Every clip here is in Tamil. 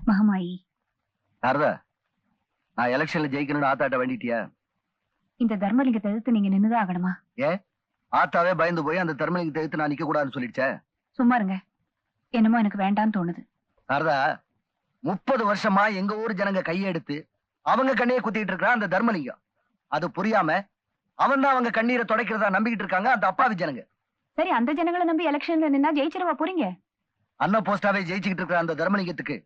மகமாயி, சாரதா, நான் எலெக்ஷன்ல ஜெயிக்கணும்னு ஆத்தாட்ட வேண்டிட்டியா? இந்த தர்மலிங்கத்தை எதிர்த்து நீங்க நின்னுதான் ஆகணுமா? ஏன் ஆத்தாவே பயந்து போய் அந்த தர்மலிங்கத்தை எடுத்து நான் நிக்க கூடாதுன்னு சொல்லிடுச்சே? சும்மா இருங்க. என்னமோ எனக்கு வேண்டான்னு தோணுது. சாரதா, 30 வருஷமா எங்க ஊர் ஜனங்க கையெடுத்து அவங்க கண்ணையே குத்திட்டு இருக்கிறான் அந்த தர்மலிங்கம். அது புரியாம அவன் தான் அவங்க கண்ணீரை துடைக்கிறதா நம்பிக்கிட்டு இருக்காங்க அந்த அப்பாவி ஜனங்க. சரி, அந்த ஜனங்களை நம்பி எலெக்ஷன்ல நின்னா ஜெயிச்சிருவா போறீங்க? அன்ன போஸ்டாவே ஜெயிச்சுக்கிட்டு இருக்கிற அந்த தர்மலிங்கத்துக்கு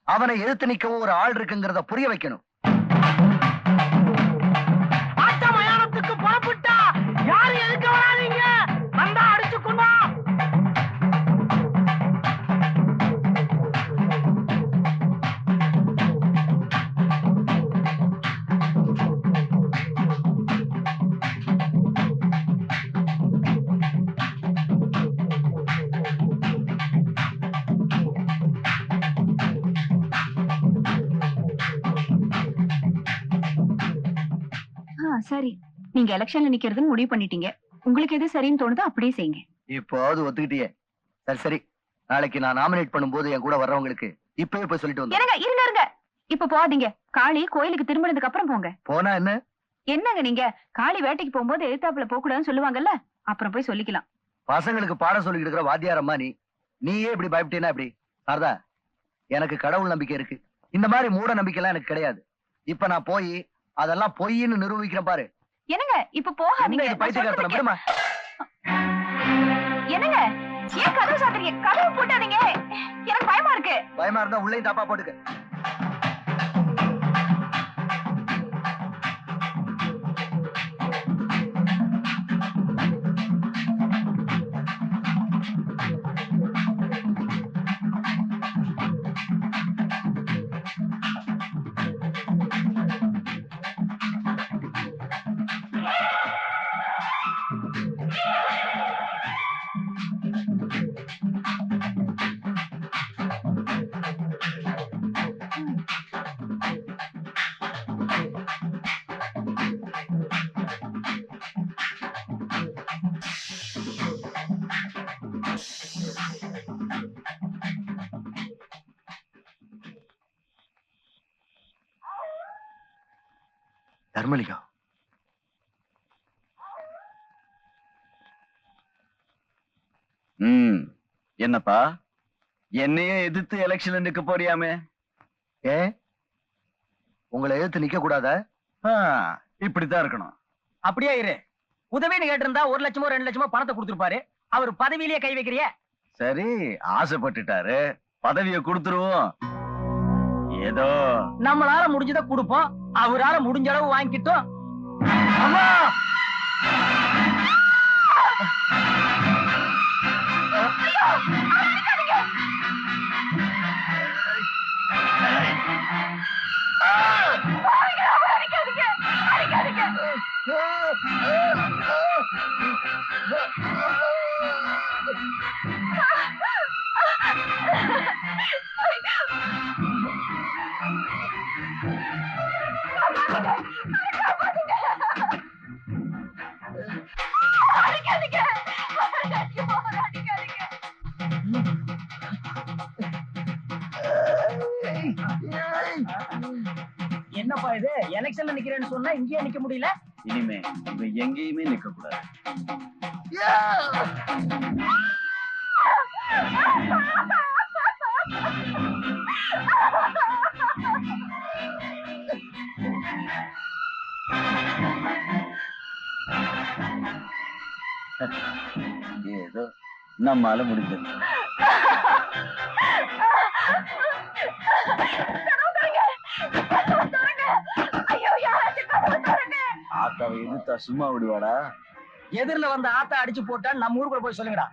அவனை எதிர்த்து நிக்கவும் ஒரு ஆள் இருக்குங்கிறத புரிய வைக்கணும். மயானத்துக்கு புறப்பட்டா யாரு எதுக்கு வராதீங்க, வந்தா அடிச்சுக்கணும். சரி, நீங்க எலெக்ஷன்ல நிக்கிறதுன்னு முடிவு பண்ணிட்டீங்க. உங்களுக்கு எது சரின்னு தோணுதோ அப்படியே செய்யுங்க. இப்போது ஒத்துக்கிட்டியே. சரி சரி, நாளைக்கு நான் நாமினேட் பண்ணும்போது என் கூட வர்றவங்களுக்கு இப்பவே போய் சொல்லிட்டு வந்து. இருங்க இருங்க இருங்க, இப்ப போகாதீங்க. காளி கோயிலுக்கு திரும்பினதுக்கு அப்புறம் போங்க. போனா என்ன? என்னங்க நீங்க காளி வேட்டைக்கு போகும்போது எழுத்தாப்புல போக கூடாதுன்னு சொல்லுவாங்கல்ல, அப்புறம் போய் சொல்லிக்கலாம். பசங்களுக்கு பாடம் சொல்லிட்டு இருக்கிற வாத்தியாரம்மா நீ. நீயே இப்படி பயப்பட்டீனா எப்படி? சாரதா, எனக்கு கடவுள் நம்பிக்கை இருக்கு. இந்த மாதிரி மூட நம்பிக்கை எல்லாம் எனக்கு கிடையாது. இப்ப நான் போய் அதெல்லாம் பொய்ன்னு நிரூபிக்கிறேன் பாரு. என்னங்க இப்ப போகாதீங்க. பைத்தியக்காரத்தனம் விடுமா. என்னங்க ஏன் கதவு சாத்துறீங்க? கதவு போட்டாதீங்க, எனக்கு பயமா இருக்கு. பயமா இருந்தா உள்ளேயும் தாப்பா போட்டுக்க. தர்மலிங்கம், என்னப்பா என்னையே எதிர்த்து எலெக்ஷன்ல நிக்க போறியாமே? ஏன் உங்களை எதிர்த்து நிக்க கூடாதா? இப்படித்தான் இருக்கணும். அப்படியே இரு. உதவின்னு கேட்டிருந்தா 1 லட்சமோ 2 லட்சமோ பணத்தை கொடுத்திருப்பாரு. அவர் பதவியிலேயே கை வைக்கிறிய? சரி, ஆசைப்பட்டுட்டாரு, பதவியை கொடுத்துருவோம். ஏதோ நம்மளால முடிஞ்சதை கொடுப்போம், அவரால முடிஞ்ச அளவு வாங்கிட்டோம். அம்மா என்னப்பா இது? எலெக்ஷன்ல நிக்கிறேன்னு சொன்னா இங்கேயே நிக்க முடியல. இனிமே இங்க எங்கேயுமே நிக்க கூடாது. ஏதோ நம்மால முடிஞ்சது. ஆத்தாவை எதிர்த்தா சும்மா விடுவாடா? எதிரில வந்த ஆத்தா அடிச்சு போட்டா நம்ம ஊருக்குள்ள போய் சொல்லுங்கடா.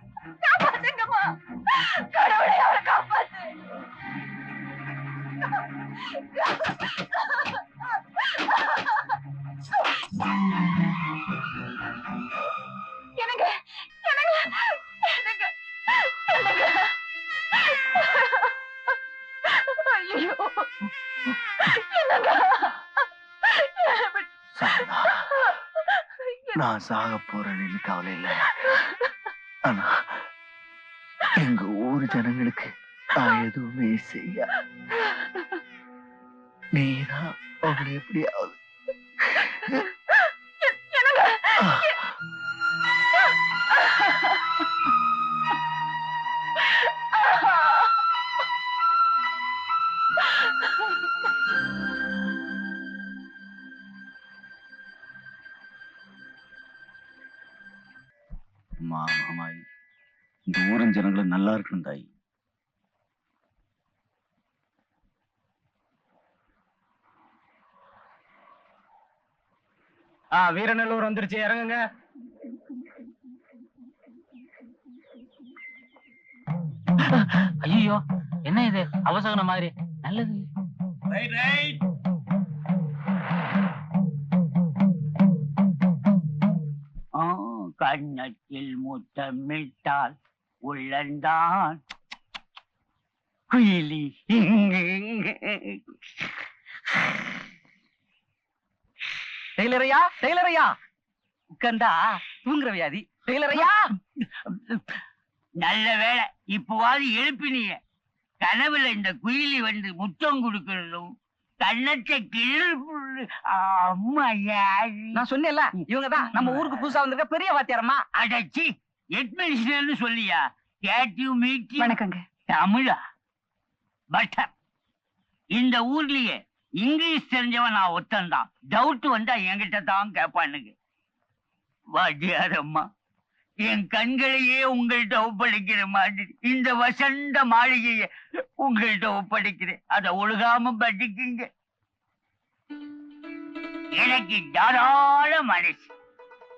நான் சாக போறேன்னு கவலை இல்லை. ஆனா எங்க ஊர் ஜனங்களுக்கு நான் எதுவுமே செய்ய நீதான் அவளை எப்படியாவது மாமாய் இந்த ஊரின் ஜனங்களை நல்லா இருக்கணும் தாய். வீரநல்லூர் வந்துருச்சு, இறங்குங்க. ஐயோ, என்ன இது அவசகன மாதிரி? நல்லது. கண்ணத்தில் முத்தமிட்டால் உள்ளந்தான் குயிலி. டெய்லரையா, டெய்லரையா, உட்கார்ந்தா தூங்குற வியாதி. டெய்லரையா, நல்ல வேலை இப்பவாது எழுப்பினீங்க. கனவுல இந்த குயிலி வந்து முத்தம் கொடுக்கறதும் கண்ணத்தை கிழ. அம்மா, நான் சொன்னேன்ல, இவங்கதான் நம்ம ஊருக்கு புதுசா வந்திருக்க பெரிய வாத்தியாரம்மா. அடச்சி, எட்மினிஸ்டர்னு சொல்லியா? கேட்டிவ் மீட்டிங். வணக்கங்க. தமிழா? பட்டர். இந்த ஊர்லயே இங்கிலீஷ் தெரிஞ்சவன் நான் ஒத்தன்தான். டவுட் வந்தா என்கிட்ட தான் கேட்பானுங்க. வாத்தியாரம்மா, என் கண்களையே உங்கள்கிட்ட ஒப்படைக்கிற மாதிரி இந்த வசந்த மாளிகையை உங்கள்கிட்ட ஒப்படைக்கிறேன். அதை ஒழுகாம படிக்குங்க. எனக்கு தாராள மனசு.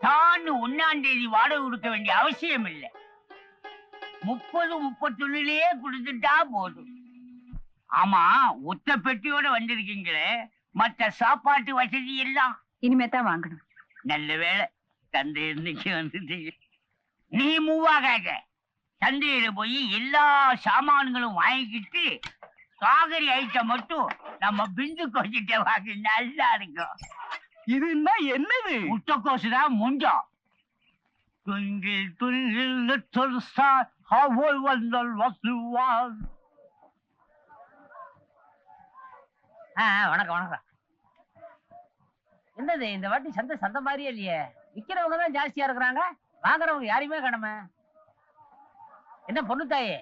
தான் 1ஆம் தேதி வாடகை கொடுக்க வேண்டிய அவசியம் இல்லை. 30, 31 கொடுத்துட்டா போதும். ஆமா, ஒத்த பெட்டியோட வந்திருக்கீங்களே, மற்ற சாப்பாட்டு வசதி எல்லாம் இனிமே தான் வாங்கணும். நல்ல வேலை தந்தை இன்னைக்கு வந்துட்டீங்க. நீ மூவாகாக சந்தையில போய் எல்லா சாமான்களும் வாங்கிக்கிட்டு காகரி ஐட்டம் மட்டும் நம்ம பிந்து கோச்சிட்ட வாங்கி நல்லா இருக்கும். இதுன்னா என்னது? முட்டைக்கோசு தான் முஞ்சம். துங்கில் துங்கில் little star, how I wonder what you want. வணக்கம் வணக்கம். என்னது இந்த வாட்டி சந்தை சந்தை மாதிரியே இல்லையே? விக்கிறவங்க தான் ஜாஸ்தியா இருக்கிறாங்க, வாங்குறவங்க யாரையுமே காணுமே. என்ன பொண்ணு தாயே,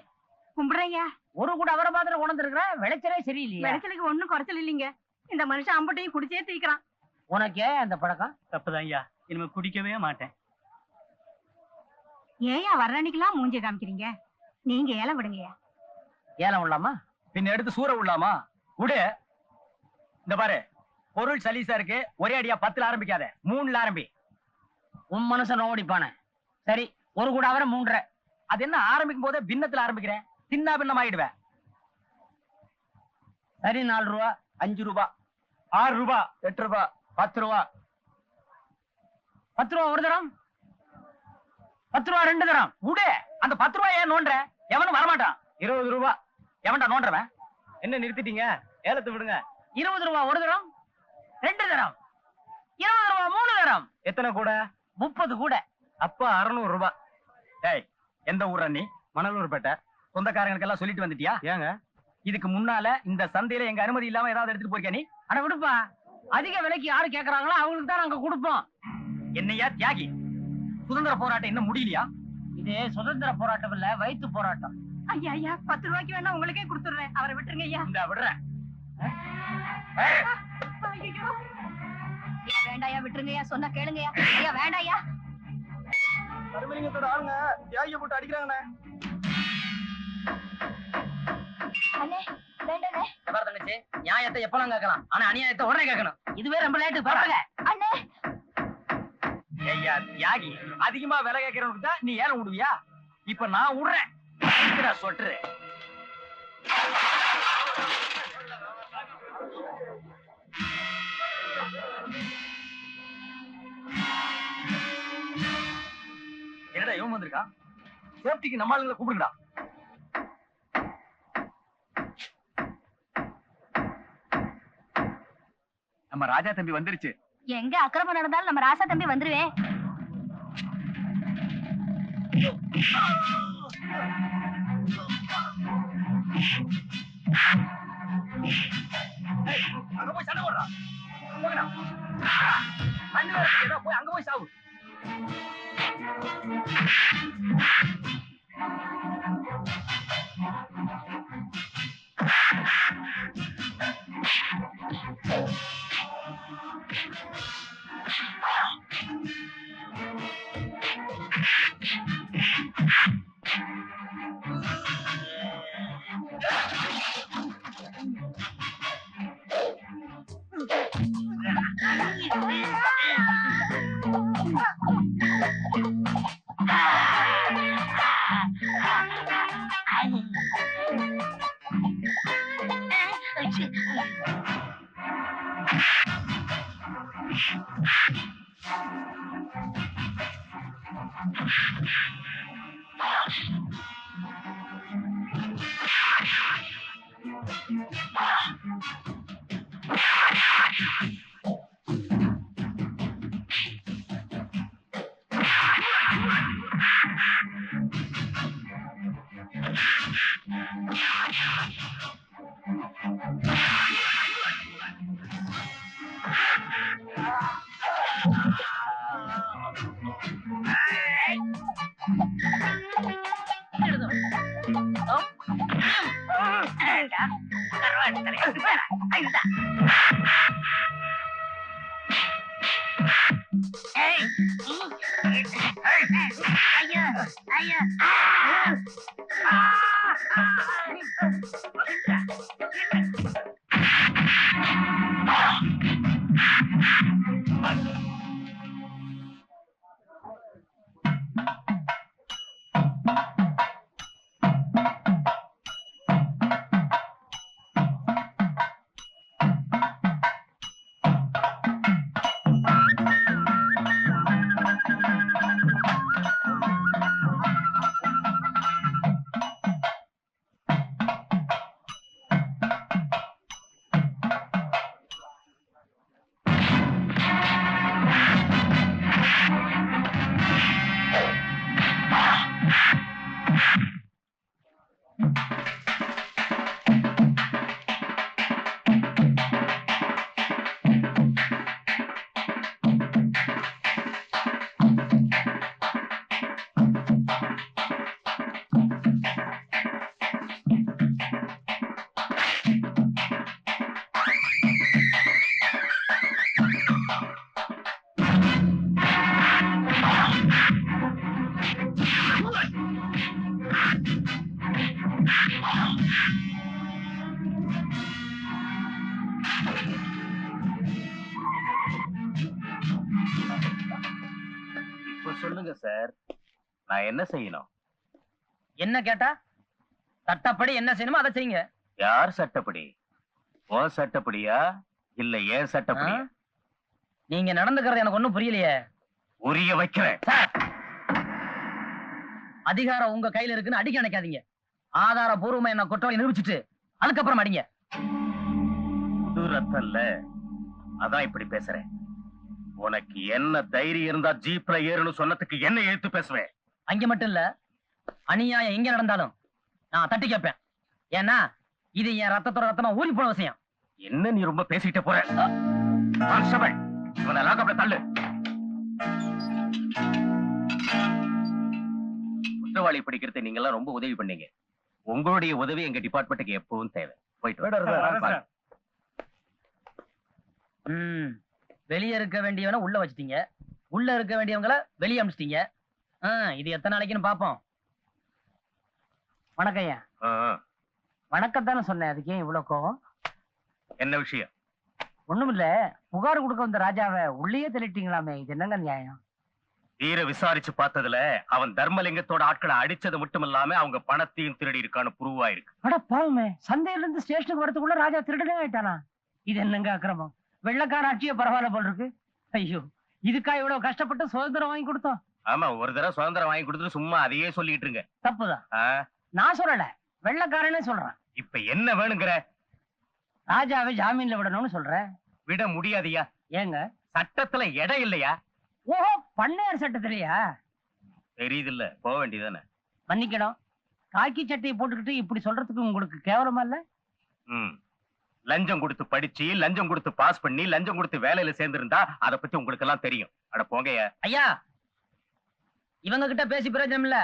கும்பிடுறேயா. ஒரு கூட அவரை மாத்திரம் கொண்டு இருக்கிற, விளைச்சலே சரியில்லையா? விளைச்சலுக்கு ஒண்ணும் குறைச்சல் இல்லைங்க. இந்த மனுஷன் அம்பட்டையும் குடிச்சே தீக்கிறான். உனக்கே அந்த பழக்கம்? தப்புதான் ஐயா, இனிமே குடிக்கவே மாட்டேன். ஏயா வர்ற அன்னைக்கெல்லாம் மூஞ்சி காமிக்கிறீங்க? நீங்க ஏலம் விடுங்கயா. ஏலம் விடலாமா? பின்ன எடுத்து சூற விடலாமா? விடு. இந்த பாரு, பொருள் சலீசா இருக்கு. ஒரே அடியா 10ல ஆரம்பிக்காத, 3ல ஆரம்பி. உன் மனசன் ஓடிப்பான. சரி, ஒரு கூட அவரை 3.5. அது என்ன ஆரம்பிக்கும் போதே பின்னத்துல ஆரம்பிக்கிறேன், சின்ன பின்னம் ஆயிடுவேன். சரி, 4 ரூபா, 5 ரூபா, 6 ரூபா, 8 ரூபா, 10 ரூபா. 10 ரூபா ஒரு தரம், 10 ரூபா 2 தரம். விடு. அந்த 10 ரூபா ஏன் நோன்ற? எவனும் வரமாட்டான். 20 ரூபா. எவன்டா நோன்றவன்? என்ன நிறுத்திட்டீங்க? ஏலத்தை விடுங்க. 20 ரூபா ஒரு தரம், 2 தரம், 20 ரூபா 3 தரம். எத்தனை கூட? 30 கூட. அப்ப 600 ரூபா. டேய், எந்த ஊரா நீ? மணலூர்பேட்டை. சொந்தக்காரங்களுக்கு எல்லாம் சொல்லிட்டு வந்துட்டியா? ஏங்க, இதுக்கு முன்னால இந்த சந்தையில எங்க அனுமதி இல்லாம ஏதாவது எடுத்துட்டு போயிருக்க நீ? அட விடுப்பா, அதிக விலைக்கு யாரு கேக்குறாங்களோ அவங்களுக்கு தான் நாங்க கொடுப்போம். என்னையா தியாகி, சுதந்திர போராட்டம் இன்னும் முடியலையா? இது சுதந்திர போராட்டம் இல்ல, வயிற்று போராட்டம். ஐயா ஐயா, 10 ரூபாய்க்கு வேணா உங்களுக்கே கொடுத்துடுறேன். அவரை விட்டுருங்க ஐயா. இந்த விடுறேன். வேண்டாயா, விட்டுருங்கய்யா. சொன்னா கேளுங்கய்யா. ஐயா வேண்டாயா. மறுமலிங்கத்தோட ஆளுங்க தியாகியை போட்டு அடிக்கிறாங்கண்ணே. அண்ணே வேண்டானே. எவர் தங்கச்சி, நியாயத்தை எப்பலாம் கேட்கலாம், ஆனா அநியாயத்தை உடனே கேட்கணும். இதுவே ரொம்ப லேட்டு. பரவாயில்ல அண்ணே. ஐயா தியாகி, அதிகமா விலை கேட்கறவனுக்கு தான் நீ ஏலம் விடுவியா? இப்ப நான் விடுறேன். சொட்டு என்னடா இவன் வந்திருக்கா? சேஃப்டிக்கு நம்ம ஆளுங்களை கூப்பிடுங்கடா. நம்ம ராஜா தம்பி வந்துருச்சு. எங்க அக்கிரமம் நடந்தாலும் நம்ம ராசா தம்பி வந்துருவே. அங்க போய் சண்டை போடுறா. போங்கடா. தண்ணி வேற இருக்குடா, போய் அங்க போய் சாவு. சொல்லுங்க சார், நான் என்ன செய்யணும்? என்ன கேட்டா சட்டப்படி என்ன செய்யணுமோ அதை செய்யுங்க. யார் சட்டப்படி? உன் சட்டப்படியா இல்ல ஏன் சட்டப்படியா? நீங்க நடந்துக்கிறது எனக்கு ஒண்ணும் புரியலையே. உரிய வைக்கிறேன். அதிகாரம் உங்க கையில இருக்குன்னு அடிக்க நினைக்காதீங்க. ஆதாரபூர்வமா என்ன குற்றவாளி நிரூபிச்சுட்டு அதுக்கப்புறம் அடிங்க. தூரத்தல்ல, அதான் இப்படி பேசுறேன். உனக்கு என்ன தைரியம் இருந்தா ஜீப்ல ஏறுன்னு சொன்னதுக்கு என்ன எழுத்து பேசுவேன்? அங்க மட்டும் இல்ல, அநியாயம் எங்க நடந்தாலும் நான் தட்டி கேட்பேன். ஏன்னா இது என் ரத்தத்தோட ரத்தமா ஊறி போன விஷயம். என்ன நீ ரொம்ப பேசிட்டு போற? கான்ஸ்டபிள், இவனை லாக்கப்ல தள்ளு. குற்றவாளி பிடிக்கிறது நீங்க எல்லாம் ரொம்ப உதவி பண்ணீங்க. உங்களுடைய உதவி எங்க டிபார்ட்மெண்ட்டுக்கு எப்பவும் தேவை. போயிட்டு வெளியே இருக்க வேண்டியவன உள்ள வச்சிட்டீங்க, உள்ள இருக்க வேண்டியவங்கள வெளியே அனுப்பிச்சிட்டீங்க. இது எத்தனை நாளைக்குன்னு பாப்போம். வணக்கம் ஐயா. வணக்கத்தானே சொன்னேன், அதுக்கு ஏன் இவ்வளவு கோவம்? என்ன விஷயம்? ஒண்ணுமில்ல, புகார் கொடுக்க வந்த ராஜாவை உள்ளே தள்ளிட்டீங்களாமே, இது என்னங்க நியாயம்? தீர விசாரிச்சு பார்த்ததுல அவன் தர்மலிங்கத்தோட ஆட்களை அடிச்சது மட்டும் இல்லாம அவங்க பணத்தையும் திருடி இருக்கான்னு ப்ரூவ் ஆயிருக்கு. அட பாவமே, சந்தையில இருந்து ஸ்டேஷனுக்கு வரதுக்குள்ள ராஜா திருடனே ஆயிட்டானா? இது என்னங்க அக்கிரமம்? வெள்ளக்கார ஆட்சியே பரவாயில்ல போல் இருக்கு. ஐயோ, இதுக்கா இவ்வளவு கஷ்டப்பட்டு சுதந்திரம் வாங்கி கொடுத்தோம்? ஆமா, ஒரு தடவை சுதந்திரம் வாங்கி கொடுத்துட்டு சும்மா அதையே சொல்லிட்டு இருங்க. தப்புதான். நான் சொல்லல, வெள்ளக்காரனே சொல்றேன். இப்ப என்ன வேணுங்கிற? ராஜாவை ஜாமீன்ல விடணும்னு சொல்றேன். விட முடியாதியா. ஏங்க? சட்டத்துல இடம் இல்லையா? ஓஹோ, பண்ணையார் சட்டத்திலையா? தெரியுது இல்ல, போக வேண்டியதானே. மன்னிக்கணும், காக்கி சட்டையை போட்டுக்கிட்டு இப்படி சொல்றதுக்கு உங்களுக்கு கேவலமா இல்ல? ம். லஞ்சம் கொடுத்து படிச்சு லஞ்சம் கொடுத்து பாஸ் பண்ணி லஞ்சம் கொடுத்து வேலையில சேர்ந்திருந்தா அத பத்தி உங்களுக்கு எல்லாம் தெரியும். அட போங்கய்யா. ஐயா, இவங்க கிட்ட பேசி பிரயோஜனம் இல்ல.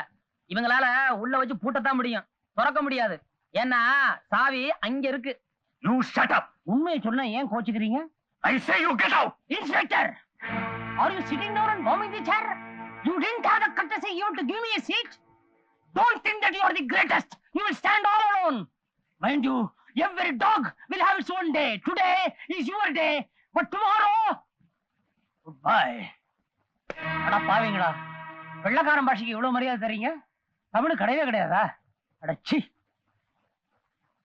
இவங்களால உள்ள வச்சு பூட்டத்தான் முடியும், திறக்க முடியாது. ஏன்னா சாவி அங்க இருக்கு. You shut up. உண்மையை சொன்னா ஏன் கோச்சுக்கிறீங்க? I say you get out. Inspector, are you sitting down and bombing the chair? You didn't have the courtesy even to give me a seat. Don't think that you are the greatest. You will stand all alone. Mind you, every dog will have its own day. Today is your day, but tomorrow, goodbye. அட பாவீங்களா, வெள்ளக்காரன் பாஷைக்கு இவ்வளவு மரியாதை தரீங்க, தமிழ் கிடையவே கிடையாதா? அட சீ.